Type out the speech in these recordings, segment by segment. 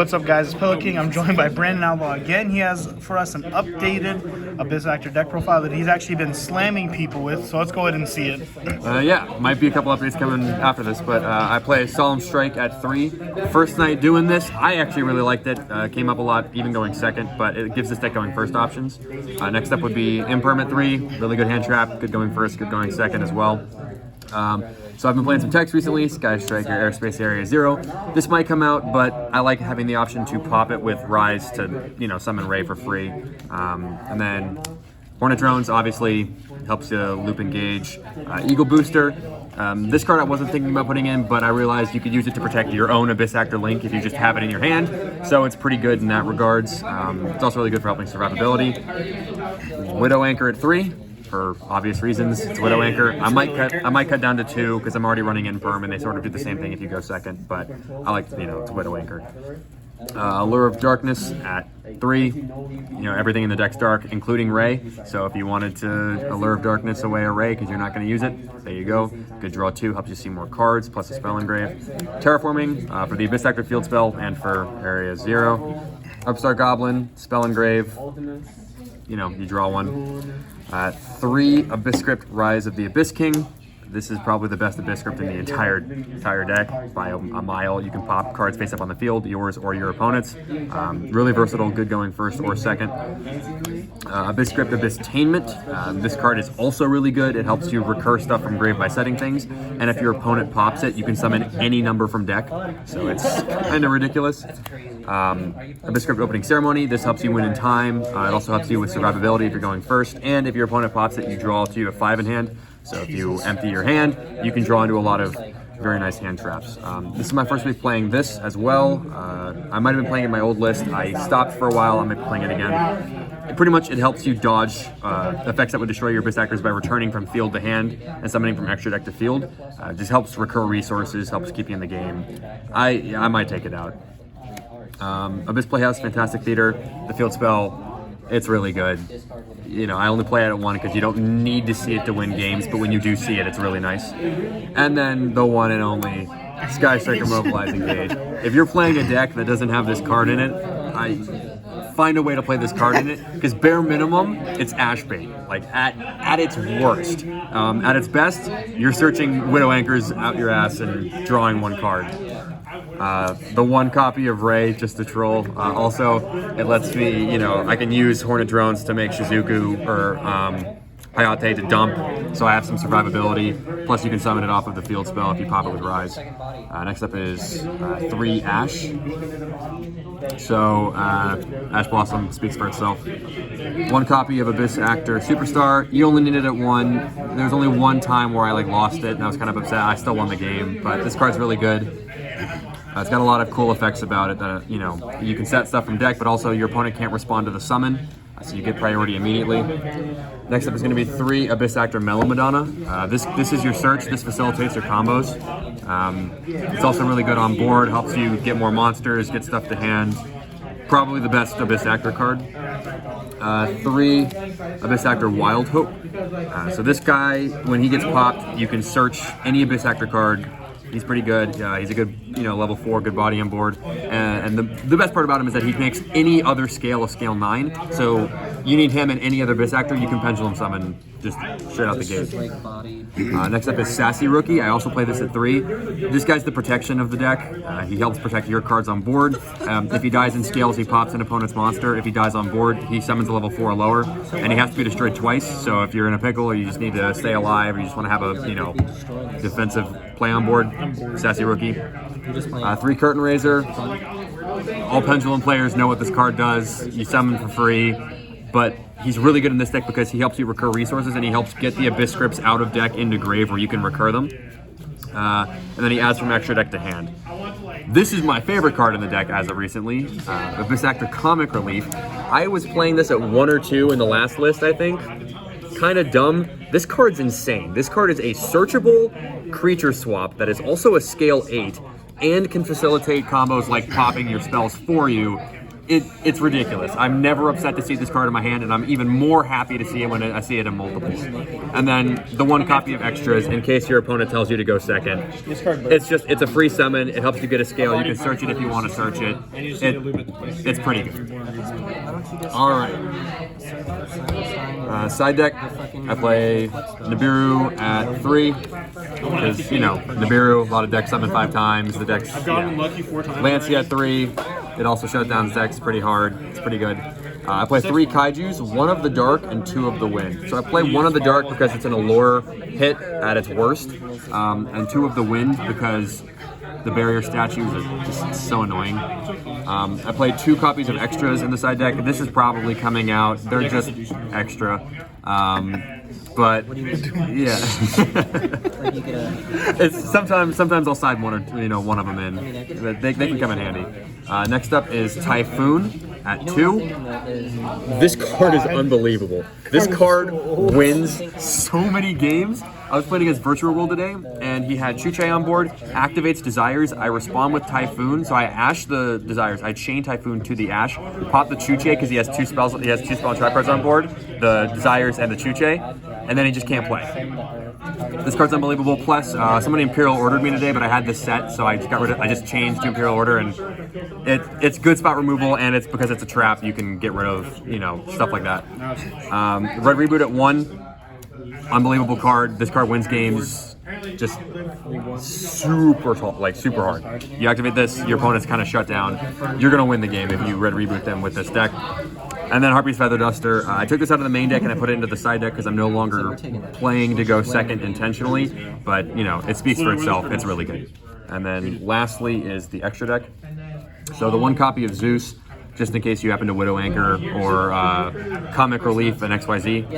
What's up, guys? It's Pillow King. I'm joined by Brandon Outlaw again. He has for us an updated Abyss Actor deck profile that he's actually been slamming people with, so let's go ahead and see it. Yeah, might be a couple updates coming after this, but I play Solemn Strike at 3. First night doing this, I actually really liked it. Came up a lot, even going second, but it gives this deck going first options. Next up would be Imperm at 3. Really good hand trap, good going first, good going second as well. So I've been playing some text recently, Sky Striker, Airspace Area 0. This might come out, but I like having the option to pop it with Rise to, summon Ray for free. And then Hornet Drones obviously helps you loop engage. Eagle Booster, this card I wasn't thinking about putting in, but I realized you could use it to protect your own Abyss Actor Link if you just have it in your hand. So it's pretty good in that regards. It's also really good for helping survivability. Widow Anchor at 3. For obvious reasons, it's Widow Anchor. I might cut down to 2 because I'm already running Infirm, and they sort of do the same thing if you go second. But I like it's Widow Anchor. Allure of Darkness at 3. Everything in the deck's dark, including Ray. So if you wanted to Allure of Darkness away a Ray because you're not going to use it, there you go. Good draw 2, helps you see more cards, plus a spell engrave. Terraforming for the Abyss Actor field spell and for Area 0. Upstart Goblin, spell engrave. You draw 1. 3, Abyss Script, Rise of the Abyss King. This is probably the best Abyss Script in the entire deck by a mile. You can pop cards face up on the field, yours or your opponent's. Really versatile, good going first or second. Abyss Script, Abyss-tainment. This card is also really good. It helps you recur stuff from grave by setting things. And if your opponent pops it, you can summon any number from deck. So it's kind of ridiculous. Abyss Script, Opening Ceremony. This helps you win in time. It also helps you with survivability if you're going first. And if your opponent pops it, you draw to you a 5 in hand. So if you empty your hand, you can draw into a lot of very nice hand traps. This is my first week playing this as well. I might have been playing in my old list. I stopped for a while. I'm playing it again. Pretty much it helps you dodge effects that would destroy your Abyss Actors by returning from field to hand and summoning from extra deck to field. Just helps recur resources, helps keep you in the game. I might take it out. Abyss Playhouse, Fantastic Theater, the field spell, it's really good. I only play it at 1 because you don't need to see it to win games, but when you do see it, it's really nice. And then the one and only Sky Striker, Mobilize Engage. If you're playing a deck that doesn't have this card in it, I find a way to play this card in it, because bare minimum, it's Ashbane. Like at its worst. At its best, you're searching Widow Anchors out your ass and drawing 1 card. The 1 copy of Ray, just to troll. Also, it lets me, I can use Hornet Drones to make Shizuku or Hayate to dump, so I have some survivability. Plus, you can summon it off of the field spell if you pop it with Rise. Next up is 3 Ash. So, Ash Blossom speaks for itself. 1 copy of Abyss Actor Superstar. You only need it at 1. There's only 1 time where I lost it, and I was kind of upset. I still won the game, but this card's really good. It's got a lot of cool effects about it that, you can set stuff from deck, but also your opponent can't respond to the summon, so you get priority immediately. Next up is going to be 3 Abyss Actor Mellow Madonna. This is your search. This facilitates your combos. It's also really good on board, helps you get more monsters, get stuff to hand. Probably the best Abyss Actor card. 3 Abyss Actor Wild Hope. So this guy, when he gets popped, you can search any Abyss Actor card. He's pretty good. He's a good, level 4, good body on board. And the best part about him is that he makes any other scale a scale 9. So you need him and any other Abyss Actor, you can Pendulum Summon just straight out the gate. Next up is Sassy Rookie. I also play this at 3. This guy's the protection of the deck. He helps protect your cards on board. If he dies in scales, he pops an opponent's monster. If he dies on board, he summons a level 4 or lower. And he has to be destroyed twice. So if you're in a pickle or you just need to stay alive or you just want to have a, defensive play on board, Sassy Rookie. 3 Curtain Raiser. All Pendulum players know what this card does. You summon for free, but he's really good in this deck because he helps you recur resources and he helps get the Abyss Scripts out of deck into grave where you can recur them. And then he adds from extra deck to hand. This is my favorite card in the deck as of recently, Abyss Actor Comic Relief. I was playing this at 1 or 2 in the last list, I think. Kind of dumb. This card's insane. This card is a searchable creature swap that is also a scale 8 and can facilitate combos like popping your spells for you it's ridiculous. I'm never upset to see this card in my hand, and I'm even more happy to see it when I see it in multiples. And then the one copy of extras, in case your opponent tells you to go second. It's a free summon. It helps you get a scale. You can search it if you want to search it. It's pretty good. All right. Side deck, I play Nibiru at 3. Because, you know, Nibiru, a lot of decks summon 5 times. The deck's Lucky 4 times. Lancey at 3. It also shuts down decks pretty hard. It's pretty good. I play 3 Kaijus, 1 of the dark and 2 of the wind. So I play 1 of the dark because it's an allure hit at its worst, and 2 of the wind because the barrier statues are just so annoying. I play 2 copies of extras in the side deck. This is probably coming out. They're just extra. But yeah, it's sometimes I'll side one or one of them in. But they can come in handy. Next up is Typhoon at 2. This card is unbelievable. This card wins so many games. I was playing against Virtual World today, and he had Chuche on board, activates Desires. I respond with Typhoon, so I Ash the Desires. I chain Typhoon to the Ash, pop the Chuche because he has 2 spells. He has 2 spell trap cards on board, the Desires and the Chuche, and then he just can't play. This card's unbelievable. Plus, somebody Imperial ordered me today, but I had this set, so I just changed to Imperial Order, and it's good spot removal, and it's because it's a trap. You can get rid of stuff like that. Red Reboot at 1. Unbelievable card. This card wins games just super hard. You activate this, your opponent's kind of shut down. You're gonna win the game if you Red Reboot them with this deck. And then Harpy's Feather Duster. I took this out of the main deck and I put it into the side deck because I'm no longer playing to go second intentionally. But it speaks for itself. It's really good. And then lastly is the extra deck. So the 1 copy of Zeus, just in case you happen to Widow Anchor or Comic Relief and XYZ.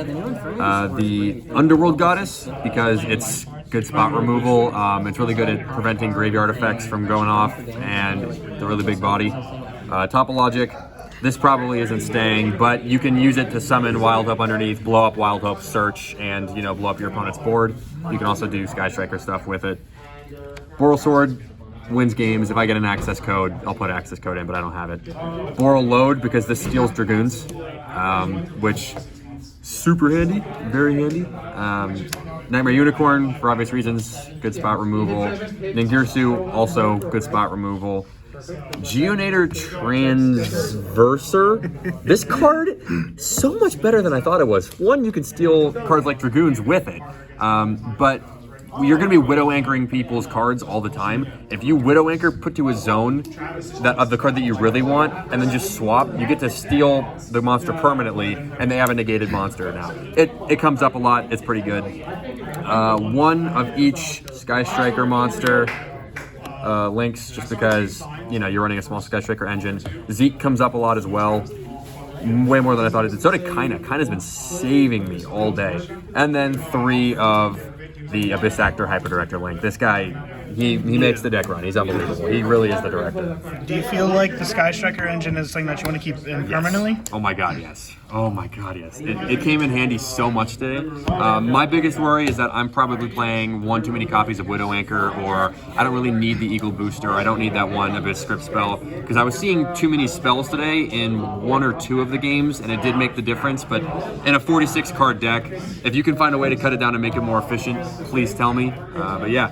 The Underworld Goddess, because it's good spot removal. It's really good at preventing graveyard effects from going off, and the really big body. Topologic. This probably isn't staying, but you can use it to summon Wild Hope underneath, blow up Wild Hope, search, and blow up your opponent's board. You can also do Sky Striker stuff with it. Boral Sword wins games. If I get an access code, I'll put access code in, but I don't have it. Boral Load, because this steals Dragoons, which super handy, very handy. Nightmare Unicorn, for obvious reasons, good spot removal. Ningirsu, also good spot removal. Geonator Transverser. This card, so much better than I thought it was. 1, you can steal cards like Dragoons with it, but you're going to be Widow Anchoring people's cards all the time. If you Widow Anchor, put to a zone of the card that you really want, and then just swap, you get to steal the monster permanently, and they have a negated monster now. It comes up a lot. It's pretty good. 1 of each Sky Striker monster. Links, just because you're running a small Sky Striker engine. Zeke comes up a lot as well, way more than I thought it did. So did Kaina. Kaina's been saving me all day. And then 3 of the Abyss Actor Hyper Director Link. This guy, he makes the deck run. He's unbelievable. He really is the director. Do you feel like the Sky Striker engine is something that you want to keep in permanently? Oh my god, yes. Oh my god, yes. It came in handy so much today. My biggest worry is that I'm probably playing 1 too many copies of Widow Anchor, or I don't really need the Eagle Booster. I don't need that 1 Abyss Script spell, because I was seeing too many spells today in 1 or 2 of the games, and it did make the difference. But in a 46 card deck, if you can find a way to cut it down and make it more efficient, please tell me. But yeah,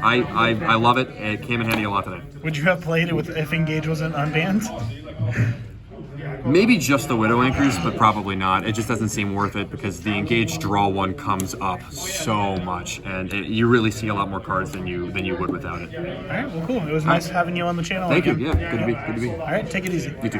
I love it. It came in handy a lot today. Would you have played it if Engage wasn't unbanned? Maybe just the Widow Anchors, but probably not. It just doesn't seem worth it because the Engage draw 1 comes up so much, and you really see a lot more cards than you would without it. All right, well, cool. It was nice having you on the channel. Thank again. you. Yeah, good to be. All right, take it easy. You too.